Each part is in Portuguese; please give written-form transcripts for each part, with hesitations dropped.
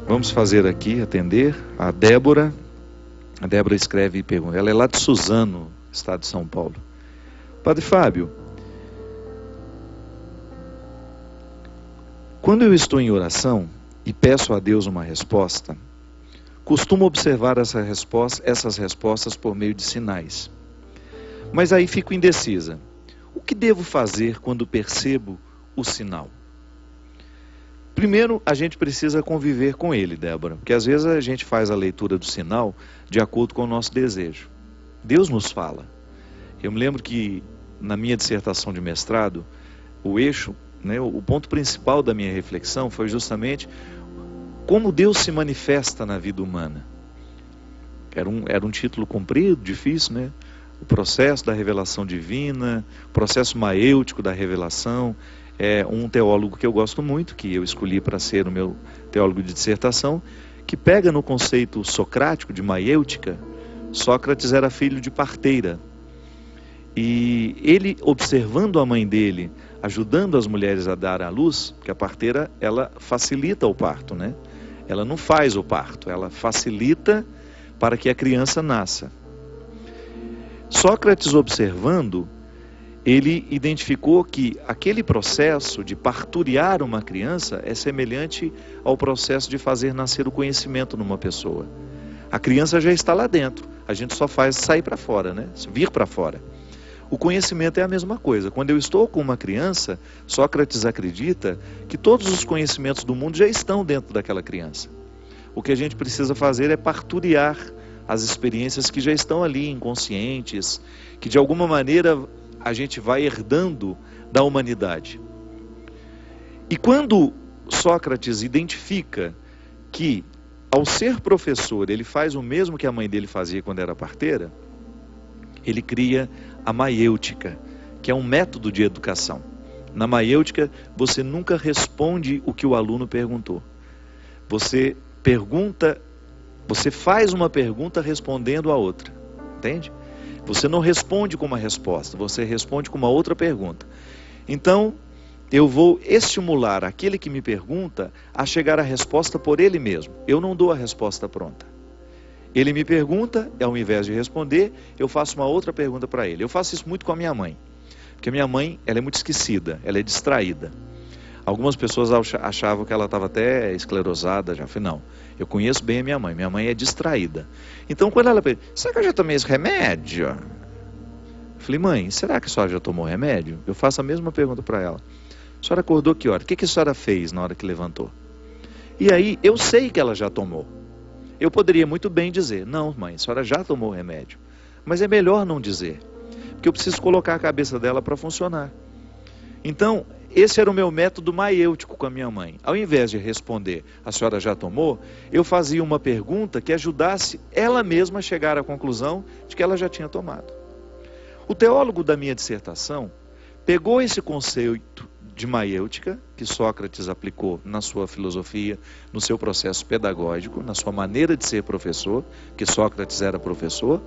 Vamos fazer aqui, atender a Débora. A Débora escreve e pergunta. Ela é lá de Suzano, estado de São Paulo. Padre Fábio, quando eu estou em oração e peço a Deus uma resposta, costumo observar essas respostas por meio de sinais. Mas aí fico indecisa. O que devo fazer quando percebo o sinal? Primeiro, a gente precisa conviver com ele, Débora, porque às vezes a gente faz a leitura do sinal de acordo com o nosso desejo. Deus nos fala. Eu me lembro que na minha dissertação de mestrado, o eixo, o ponto principal da minha reflexão foi justamente como Deus se manifesta na vida humana. Era um título comprido, difícil, né? O processo da revelação divina, o processo maêutico da revelação. É um teólogo que eu gosto muito, que eu escolhi para ser o meu teólogo de dissertação, que pega no conceito socrático de maêutica. Sócrates era filho de parteira. E ele, observando a mãe dele, ajudando as mulheres a dar à luz, porque a parteira, ela facilita o parto, né? Ela não faz o parto, ela facilita para que a criança nasça. Sócrates, observando, ele identificou que aquele processo de parturiar uma criança é semelhante ao processo de fazer nascer o conhecimento numa pessoa. A criança já está lá dentro, a gente só faz sair para fora, né? Vir para fora. O conhecimento é a mesma coisa. Quando eu estou com uma criança, Sócrates acredita que todos os conhecimentos do mundo já estão dentro daquela criança. O que a gente precisa fazer é parturiar as experiências que já estão ali, inconscientes, que de alguma maneira a gente vai herdando da humanidade. E quando Sócrates identifica que, ao ser professor, ele faz o mesmo que a mãe dele fazia quando era parteira, ele cria a maêutica, que é um método de educação. Na maêutica, você nunca responde o que o aluno perguntou. Você faz uma pergunta respondendo a outra, entende? Você não responde com uma resposta, você responde com uma outra pergunta. Então, eu vou estimular aquele que me pergunta a chegar à resposta por ele mesmo. Eu não dou a resposta pronta. Ele me pergunta, ao invés de responder, eu faço uma outra pergunta para ele. Eu faço isso muito com a minha mãe, porque a minha mãe, ela é muito esquecida, ela é distraída. Algumas pessoas achavam que ela estava até esclerosada já. Eu falei, não, eu conheço bem a minha mãe é distraída. Então quando ela pergunta, será que eu já tomei esse remédio? Eu falei, mãe, será que a senhora já tomou remédio? Eu faço a mesma pergunta para ela. A senhora acordou que hora? O que a senhora fez na hora que levantou? E aí eu sei que ela já tomou. Eu poderia muito bem dizer, não mãe, a senhora já tomou o remédio. Mas é melhor não dizer, porque eu preciso colocar a cabeça dela para funcionar. Então, esse era o meu método maêutico com a minha mãe. Ao invés de responder, a senhora já tomou, eu fazia uma pergunta que ajudasse ela mesma a chegar à conclusão de que ela já tinha tomado. O teólogo da minha dissertação pegou esse conceito de maêutica, que Sócrates aplicou na sua filosofia, no seu processo pedagógico, na sua maneira de ser professor, que Sócrates era professor,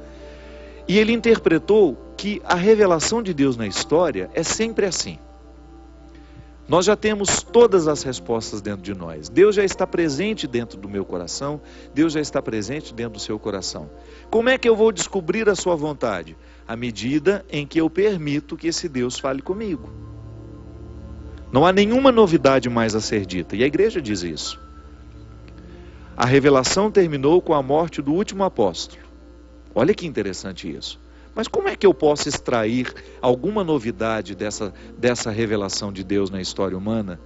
e ele interpretou que a revelação de Deus na história é sempre assim. Nós já temos todas as respostas dentro de nós. Deus já está presente dentro do meu coração, Deus já está presente dentro do seu coração. Como é que eu vou descobrir a sua vontade? À medida em que eu permito que esse Deus fale comigo. Não há nenhuma novidade mais a ser dita, e a igreja diz isso. A revelação terminou com a morte do último apóstolo. Olha que interessante isso. Mas como é que eu posso extrair alguma novidade dessa revelação de Deus na história humana,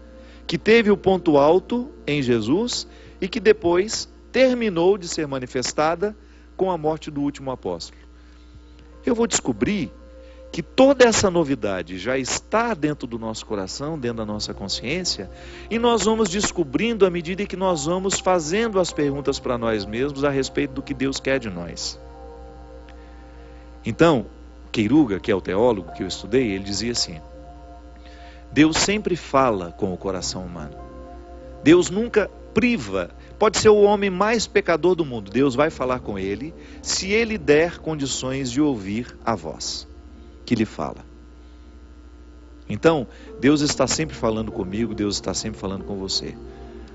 que teve o ponto alto em Jesus e que depois terminou de ser manifestada com a morte do último apóstolo? Eu vou descobrir que toda essa novidade já está dentro do nosso coração, dentro da nossa consciência, e nós vamos descobrindo à medida que nós vamos fazendo as perguntas para nós mesmos a respeito do que Deus quer de nós. Então, Queiruga, que é o teólogo que eu estudei, ele dizia assim: Deus sempre fala com o coração humano. Deus nunca priva. Pode ser o homem mais pecador do mundo, Deus vai falar com ele, se ele der condições de ouvir a voz que lhe fala. Então, Deus está sempre falando comigo, Deus está sempre falando com você.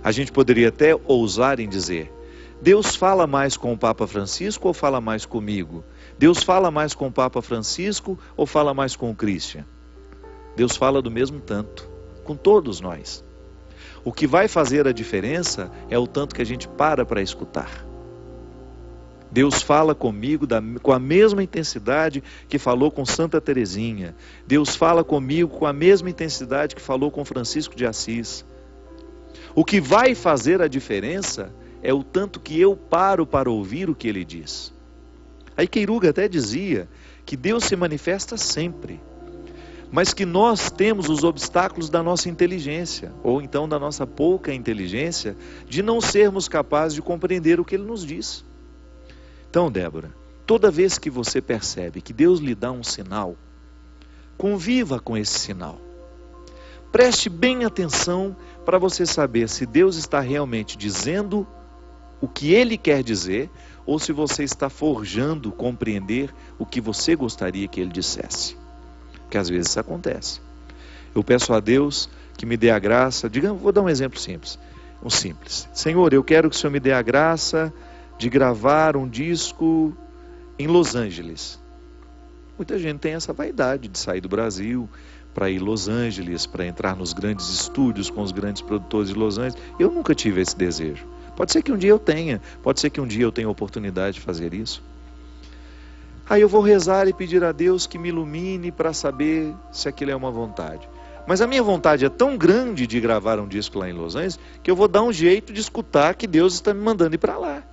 A gente poderia até ousar em dizer: Deus fala mais com o Papa Francisco ou fala mais comigo? Deus fala mais com o Papa Francisco ou fala mais com o Christian? Deus fala do mesmo tanto, com todos nós. O que vai fazer a diferença é o tanto que a gente para escutar. Deus fala comigo com a mesma intensidade que falou com Santa Teresinha. Deus fala comigo com a mesma intensidade que falou com Francisco de Assis. O que vai fazer a diferença é o tanto que eu paro para ouvir o que ele diz. Aí Queiruga até dizia que Deus se manifesta sempre, mas que nós temos os obstáculos da nossa inteligência, ou então da nossa pouca inteligência, de não sermos capazes de compreender o que ele nos diz. Então, Débora, toda vez que você percebe que Deus lhe dá um sinal, conviva com esse sinal. Preste bem atenção para você saber se Deus está realmente dizendo o que Ele quer dizer, ou se você está forjando compreender o que você gostaria que Ele dissesse. Porque às vezes isso acontece. Eu peço a Deus que me dê a graça, vou dar um exemplo simples. Senhor, eu quero que o Senhor me dê a graça de gravar um disco em Los Angeles. Muita gente tem essa vaidade de sair do Brasil para ir a Los Angeles, para entrar nos grandes estúdios com os grandes produtores de Los Angeles. Eu nunca tive esse desejo. Pode ser que um dia eu tenha, pode ser que um dia eu tenha a oportunidade de fazer isso. Aí eu vou rezar e pedir a Deus que me ilumine para saber se aquilo é uma vontade. Mas a minha vontade é tão grande de gravar um disco lá em Los Angeles, que eu vou dar um jeito de escutar que Deus está me mandando ir para lá.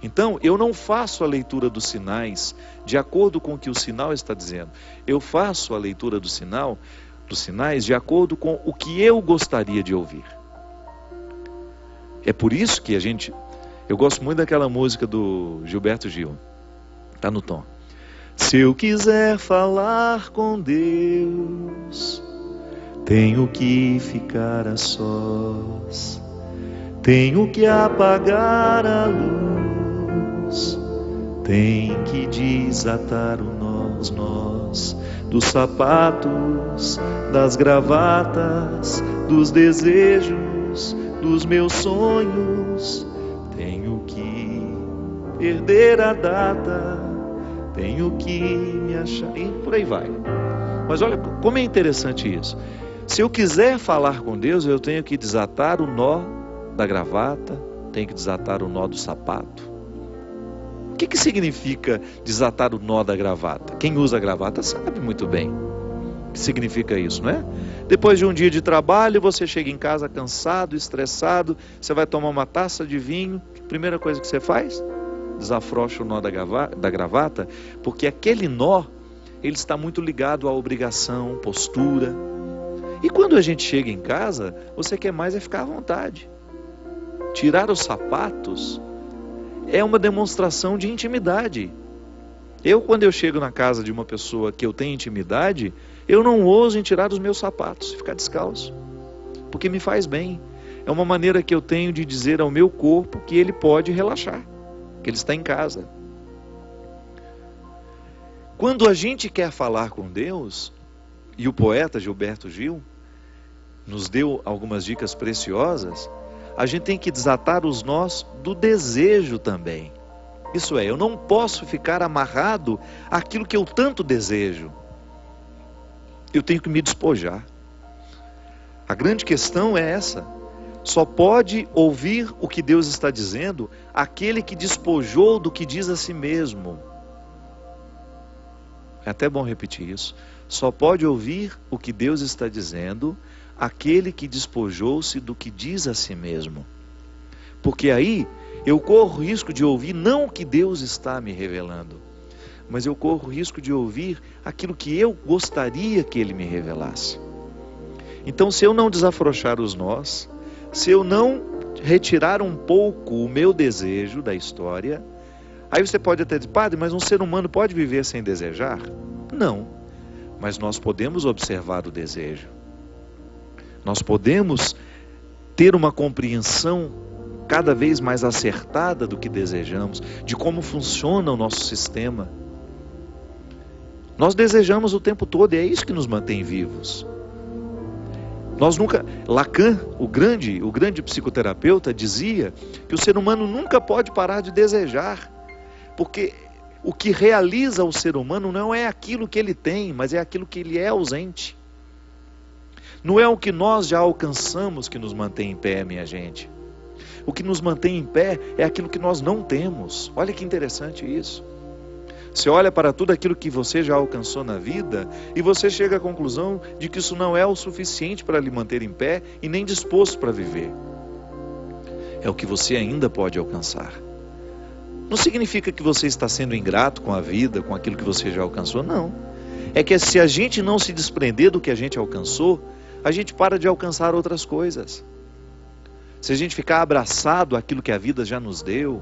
Então, eu não faço a leitura dos sinais de acordo com o que o sinal está dizendo. Eu faço a leitura dos sinais de acordo com o que eu gostaria de ouvir. É por isso que eu gosto muito daquela música do Gilberto Gil. Está no tom. Se eu quiser falar com Deus, tenho que ficar a sós, tenho que apagar a luz, tem que desatar os nós dos sapatos, das gravatas, dos desejos, dos meus sonhos. Tenho que perder a data, tenho que me achar, e por aí vai. Mas olha como é interessante isso. Se eu quiser falar com Deus, eu tenho que desatar o nó da gravata, tenho que desatar o nó do sapato. O que significa desatar o nó da gravata? Quem usa a gravata sabe muito bem o que significa isso, não é? Depois de um dia de trabalho, você chega em casa cansado, estressado, você vai tomar uma taça de vinho, a primeira coisa que você faz? Desafrouxa o nó da gravata, porque aquele nó, ele está muito ligado à obrigação, postura. E quando a gente chega em casa, você quer mais é ficar à vontade. Tirar os sapatos é uma demonstração de intimidade. Quando eu chego na casa de uma pessoa que eu tenho intimidade, eu não ouso em tirar os meus sapatos e ficar descalço, porque me faz bem. É uma maneira que eu tenho de dizer ao meu corpo que ele pode relaxar, que ele está em casa. Quando a gente quer falar com Deus, e o poeta Gilberto Gil nos deu algumas dicas preciosas, a gente tem que desatar os nós do desejo também. Isso é, eu não posso ficar amarrado àquilo que eu tanto desejo. Eu tenho que me despojar. A grande questão é essa. Só pode ouvir o que Deus está dizendo aquele que despojou do que diz a si mesmo. É até bom repetir isso. Só pode ouvir o que Deus está dizendo aquele que despojou-se do que diz a si mesmo. Porque aí eu corro o risco de ouvir não o que Deus está me revelando, mas eu corro o risco de ouvir aquilo que eu gostaria que Ele me revelasse. Então, se eu não desafrouxar os nós, se eu não retirar um pouco o meu desejo da história, aí você pode até dizer: padre, mas um ser humano pode viver sem desejar? Não, mas nós podemos observar o desejo. Nós podemos ter uma compreensão cada vez mais acertada do que desejamos, de como funciona o nosso sistema. Nós desejamos o tempo todo e é isso que nos mantém vivos. Nós nunca, Lacan, o grande psicoterapeuta, dizia que o ser humano nunca pode parar de desejar, porque o que realiza o ser humano não é aquilo que ele tem, mas é aquilo que ele é ausente. Não é o que nós já alcançamos que nos mantém em pé, minha gente. O que nos mantém em pé é aquilo que nós não temos. Olha que interessante isso. Você olha para tudo aquilo que você já alcançou na vida e você chega à conclusão de que isso não é o suficiente para lhe manter em pé e nem disposto para viver. É o que você ainda pode alcançar. Não significa que você está sendo ingrato com a vida, com aquilo que você já alcançou, não. É que se a gente não se desprender do que a gente alcançou, a gente para de alcançar outras coisas. Se a gente ficar abraçado àquilo que a vida já nos deu,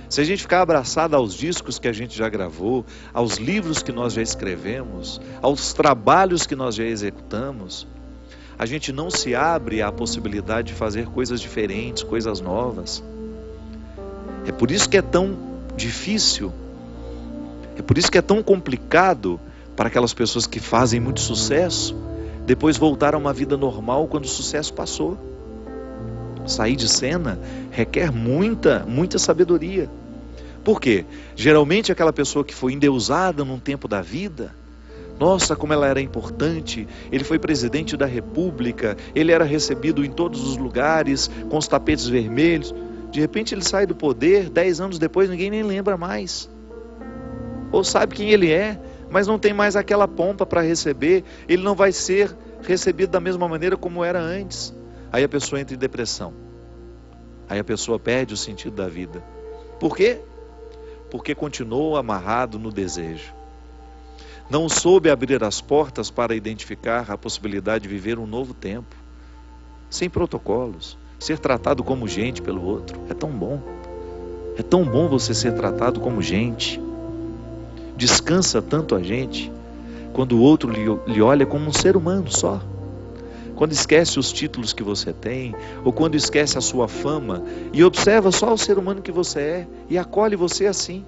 se a gente ficar abraçado aos discos que a gente já gravou, aos livros que nós já escrevemos, aos trabalhos que nós já executamos, a gente não se abre à possibilidade de fazer coisas diferentes, coisas novas. É por isso que é tão difícil, é por isso que é tão complicado para aquelas pessoas que fazem muito sucesso, depois voltar a uma vida normal quando o sucesso passou. Sair de cena requer muita sabedoria. Por quê? Geralmente aquela pessoa que foi endeusada num tempo da vida, nossa, como ela era importante, ele foi presidente da República, ele era recebido em todos os lugares, com os tapetes vermelhos. De repente ele sai do poder, 10 anos depois ninguém nem lembra mais. Ou sabe quem ele é, mas não tem mais aquela pompa para receber, ele não vai ser recebido da mesma maneira como era antes. Aí a pessoa entra em depressão. Aí a pessoa perde o sentido da vida. Por quê? Porque continuou amarrado no desejo. Não soube abrir as portas para identificar a possibilidade de viver um novo tempo. Sem protocolos. Ser tratado como gente pelo outro. É tão bom. É tão bom você ser tratado como gente. Descansa tanto a gente quando o outro lhe olha como um ser humano só. Quando esquece os títulos que você tem, ou quando esquece a sua fama, e observa só o ser humano que você é, e acolhe você assim.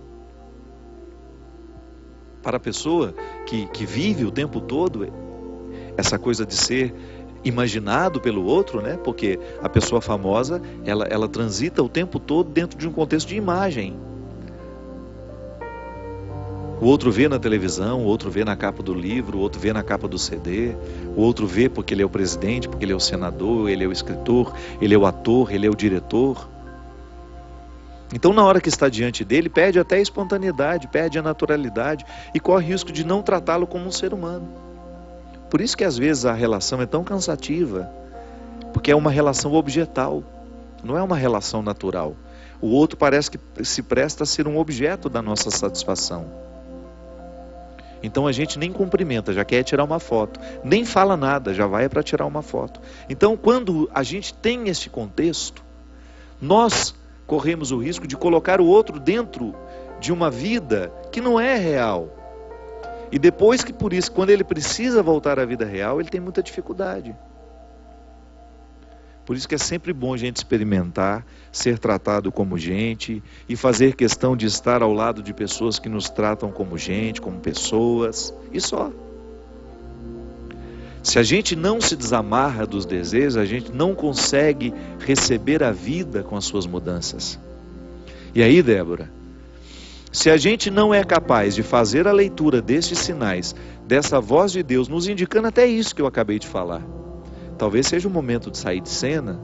Para a pessoa que vive o tempo todo, essa coisa de ser imaginado pelo outro, né? Porque a pessoa famosa, ela transita o tempo todo dentro de um contexto de imagem. O outro vê na televisão, o outro vê na capa do livro, o outro vê na capa do CD, o outro vê porque ele é o presidente, porque ele é o senador, ele é o escritor, ele é o ator, ele é o diretor. Então na hora que está diante dele, perde até a espontaneidade, perde a naturalidade e corre risco de não tratá-lo como um ser humano. Por isso que às vezes a relação é tão cansativa, porque é uma relação objetal, não é uma relação natural. O outro parece que se presta a ser um objeto da nossa satisfação. Então a gente nem cumprimenta, já quer tirar uma foto, nem fala nada, já vai para tirar uma foto. Então quando a gente tem esse contexto, nós corremos o risco de colocar o outro dentro de uma vida que não é real. E depois que por isso, quando ele precisa voltar à vida real, ele tem muita dificuldade. Por isso que é sempre bom a gente experimentar, ser tratado como gente e fazer questão de estar ao lado de pessoas que nos tratam como gente, como pessoas, e só. Se a gente não se desamarra dos desejos, a gente não consegue receber a vida com as suas mudanças. E aí, Débora, se a gente não é capaz de fazer a leitura destes sinais, dessa voz de Deus, nos indicando até isso que eu acabei de falar, talvez seja o momento de sair de cena,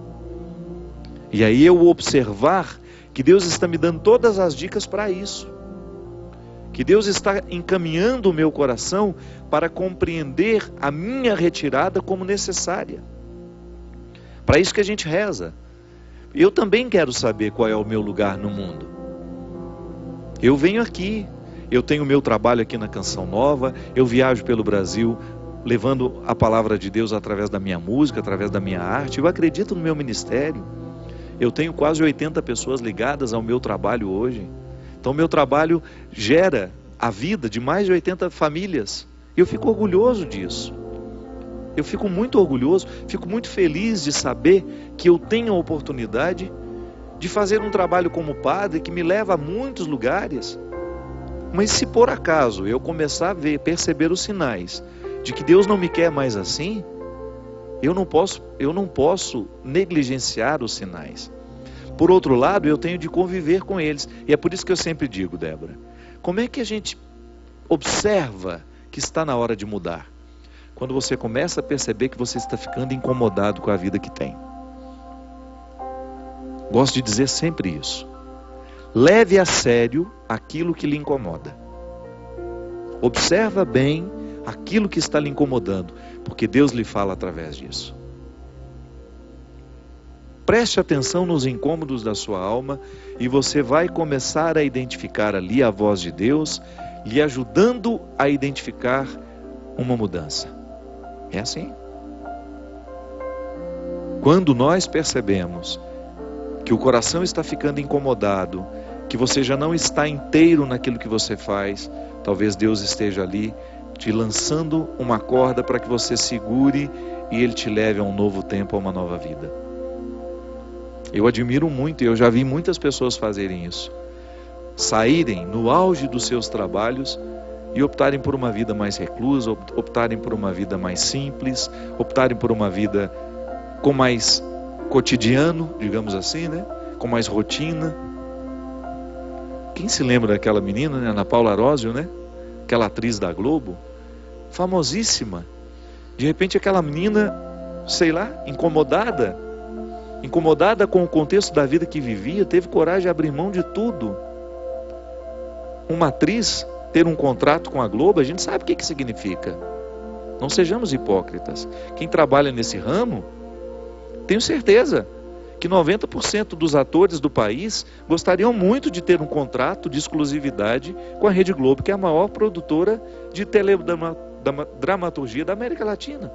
e aí eu observar que Deus está me dando todas as dicas para isso, que Deus está encaminhando o meu coração para compreender a minha retirada como necessária. Para isso que a gente reza. Eu também quero saber qual é o meu lugar no mundo. Eu venho aqui, eu tenho o meu trabalho aqui na Canção Nova, eu viajo pelo Brasil levando a palavra de Deus através da minha música, através da minha arte. Eu acredito no meu ministério. Eu tenho quase 80 pessoas ligadas ao meu trabalho hoje. Então meu trabalho gera a vida de mais de 80 famílias. Eu fico orgulhoso disso. Eu fico muito orgulhoso, fico muito feliz de saber que eu tenho a oportunidade de fazer um trabalho como padre que me leva a muitos lugares. Mas se por acaso eu começar a perceber os sinais de que Deus não me quer mais assim, Eu não posso negligenciar os sinais. Por outro lado, eu tenho de conviver com eles. E é por isso que eu sempre digo, Débora, como é que a gente observa que está na hora de mudar? Quando você começa a perceber que você está ficando incomodado com a vida que tem. Gosto de dizer sempre isso. Leve a sério aquilo que lhe incomoda. Observa bem aquilo que está lhe incomodando, porque Deus lhe fala através disso. Preste atenção nos incômodos da sua alma e você vai começar a identificar ali a voz de Deus, lhe ajudando a identificar uma mudança. É assim. Quando nós percebemos que o coração está ficando incomodado, que você já não está inteiro naquilo que você faz, talvez Deus esteja ali te lançando uma corda para que você segure e Ele te leve a um novo tempo, a uma nova vida. Eu admiro muito e eu já vi muitas pessoas fazerem isso. Saírem no auge dos seus trabalhos e optarem por uma vida mais reclusa, optarem por uma vida mais simples, optarem por uma vida com mais cotidiano, digamos assim, né? Com mais rotina. Quem se lembra daquela menina, né? Ana Paula Arósio, né? Aquela atriz da Globo, famosíssima. De repente aquela menina, sei lá, incomodada com o contexto da vida que vivia, teve coragem de abrir mão de tudo. Uma atriz ter um contrato com a Globo, a gente sabe o que significa. Não sejamos hipócritas. Quem trabalha nesse ramo, tenho certeza que 90% dos atores do país gostariam muito de ter um contrato de exclusividade com a Rede Globo, que é a maior produtora de teledramaturgia da América Latina.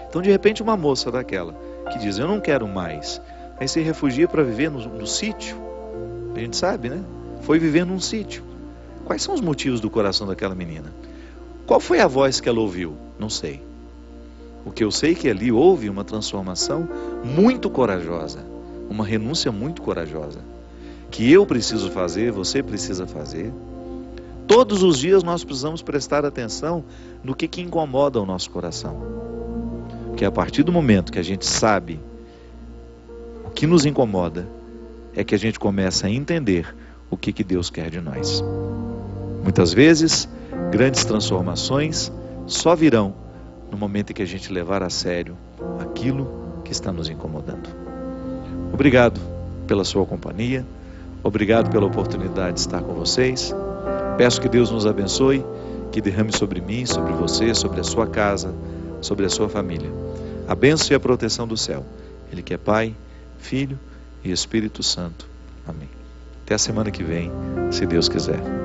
Então, de repente, uma moça daquela que diz, eu não quero mais, aí se refugia para viver no sítio, a gente sabe, né? Foi viver num sítio. Quais são os motivos do coração daquela menina? Qual foi a voz que ela ouviu? Não sei. O que eu sei é que ali houve uma transformação muito corajosa, uma renúncia muito corajosa, que eu preciso fazer, você precisa fazer. Todos os dias nós precisamos prestar atenção no que incomoda o nosso coração. Porque a partir do momento que a gente sabe o que nos incomoda, é que a gente começa a entender o que Deus quer de nós. Muitas vezes, grandes transformações só virão no momento em que a gente levar a sério aquilo que está nos incomodando. Obrigado pela sua companhia, obrigado pela oportunidade de estar com vocês. Peço que Deus nos abençoe, que derrame sobre mim, sobre você, sobre a sua casa, sobre a sua família a bênção e a proteção do céu. Ele que é Pai, Filho e Espírito Santo. Amém. Até a semana que vem, se Deus quiser.